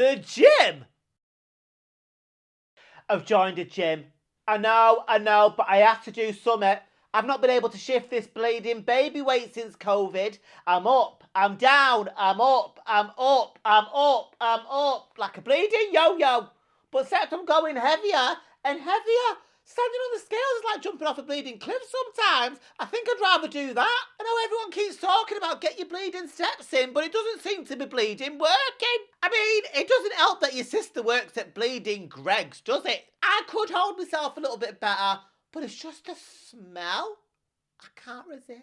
The gym! I've joined a gym. I know, but I have to do something. I've not been able to shift this bleeding baby weight since COVID. I'm up, I'm down, I'm up, I'm up, I'm up, I'm up, like a bleeding yo-yo. But except I'm going heavier and heavier. Standing on the scales is like jumping off a bleeding cliff sometimes. I think I'd rather do that. I know everyone keeps talking about get your bleeding steps in, but it doesn't seem to be bleeding working. I mean, it doesn't help that your sister works at Bleeding Greg's, does it? I could hold myself a little bit better, but it's just a smell. I can't resist.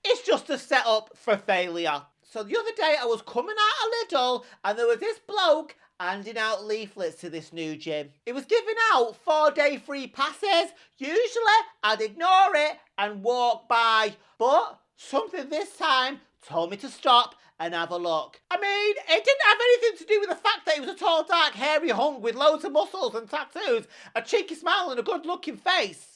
It's just a setup for failure. So the other day I was coming out a little and there was this bloke handing out leaflets to this new gym. It was giving out 4-day free passes. Usually I'd ignore it and walk by, but something this time told me to stop and have a look. I mean, it didn't have anything to do with the fact that he was a tall, dark, hairy hunk with loads of muscles and tattoos, a cheeky smile and a good-looking face.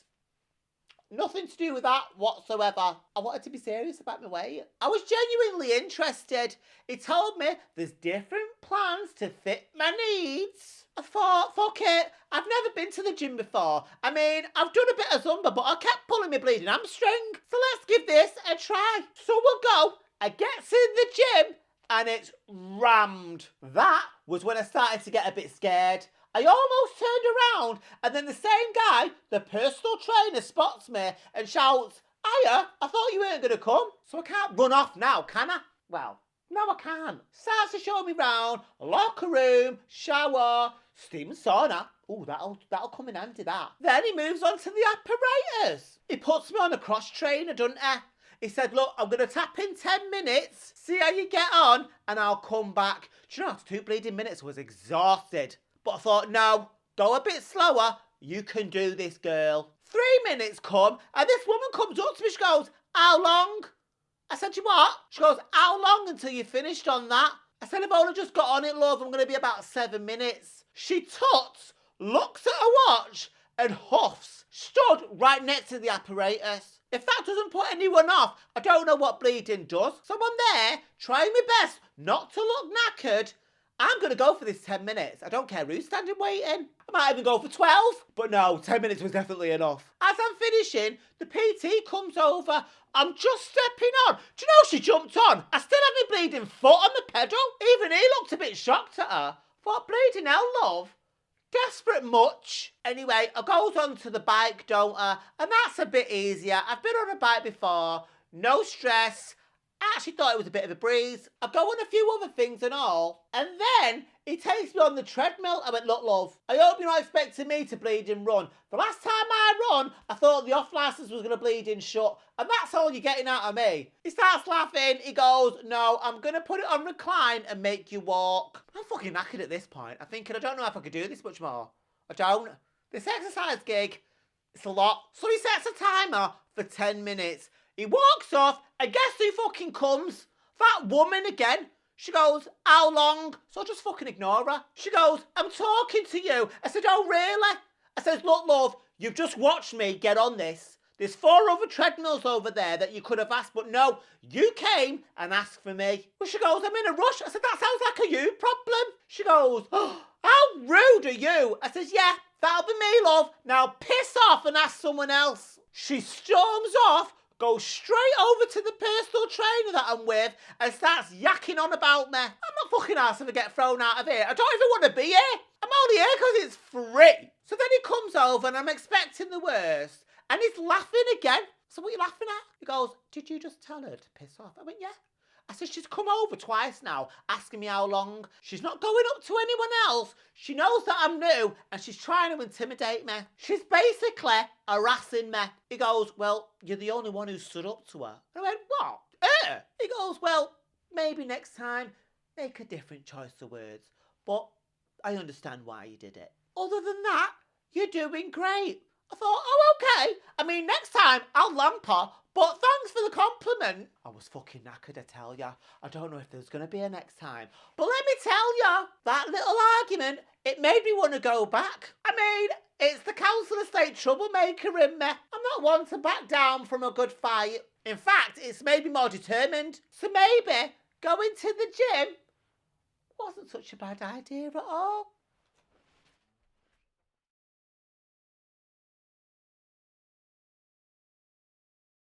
Nothing to do with that whatsoever. I wanted to be serious about my weight. I was genuinely interested. He told me there's different plans to fit my needs. I thought, fuck it. I've never been to the gym before. I mean, I've done a bit of Zumba, but I kept pulling my bleeding hamstring. So let's give this a try. So we'll go. I gets in the gym and it's rammed. That was when I started to get a bit scared. I almost turned around and then the same guy, the personal trainer, spots me and shouts, "Hiya, I thought you weren't going to come." So I can't run off now, can I? Well, no I can't. Starts to show me round, locker room, shower, steam and sauna. Oh, that'll come in handy, that. Then he moves on to the apparatus. He puts me on a cross trainer, doesn't he? He said, look, I'm going to tap in 10 minutes, see how you get on, and I'll come back. Do you know, after 2 bleeding minutes, I was exhausted. But I thought, no, go a bit slower. You can do this, girl. 3 minutes come, and this woman comes up to me. She goes, how long? I said, you what? She goes, how long until you finished on that? I said, I've only just got on it, love. I'm going to be about 7 minutes. She tuts, looks at her watch, and huffs. Stood right next to the apparatus. If that doesn't put anyone off, I don't know what bleeding does. So I'm there, trying my best not to look knackered. I'm going to go for this 10 minutes. I don't care who's standing waiting. I might even go for 12. But no, 10 minutes was definitely enough. As I'm finishing, the PT comes over. I'm just stepping on. Do you know she jumped on? I still have my bleeding foot on the pedal. Even he looked a bit shocked at her. Thought, bleeding hell, love. Desperate much. Anyway, I goes on to the bike, don't I? And that's a bit easier. I've been on a bike before. No stress. I actually thought it was a bit of a breeze. I go on a few other things and all. And then he takes me on the treadmill. I went, look, love, I hope you're not expecting me to bleed and run. The last time I run, I thought the off licence was going to bleed in shut. And that's all you're getting out of me. He starts laughing. He goes, no, I'm going to put it on recline and make you walk. I'm fucking knackered at this point. I'm thinking, I don't know if I could do this much more. I don't. This exercise gig, it's a lot. So he sets a timer for 10 minutes. He walks off, and guess who fucking comes? That woman again. She goes, how long? So I just fucking ignore her. She goes, I'm talking to you. I said, oh, really? I said, look, love, you've just watched me get on this. There's 4 other treadmills over there that you could have asked, but no, you came and asked for me. Well, she goes, I'm in a rush. I said, that sounds like a you problem. She goes, oh, how rude are you? I said, yeah, that'll be me, love. Now piss off and ask someone else. She storms off, goes straight over to the personal trainer that I'm with and starts yakking on about me. I'm not fucking arsed if I get thrown out of here. I don't even want to be here. I'm only here because it's free. So then he comes over and I'm expecting the worst. And he's laughing again. So what are you laughing at? He goes, did you just tell her to piss off? I went, yeah. I said, she's come over twice now, asking me how long. She's not going up to anyone else. She knows that I'm new and she's trying to intimidate me. She's basically harassing me. He goes, well, you're the only one who stood up to her. I went, what? He goes, well, maybe next time, make a different choice of words. But I understand why you did it. Other than that, you're doing great. I thought, oh, okay. I mean, next time I'll lamp her, but thanks for the compliment. I was fucking knackered, I tell ya. I don't know if there's going to be a next time. But let me tell ya, that little argument, it made me want to go back. I mean, it's the council estate troublemaker in me. I'm not one to back down from a good fight. In fact, it's made me more determined. So maybe going to the gym wasn't such a bad idea at all.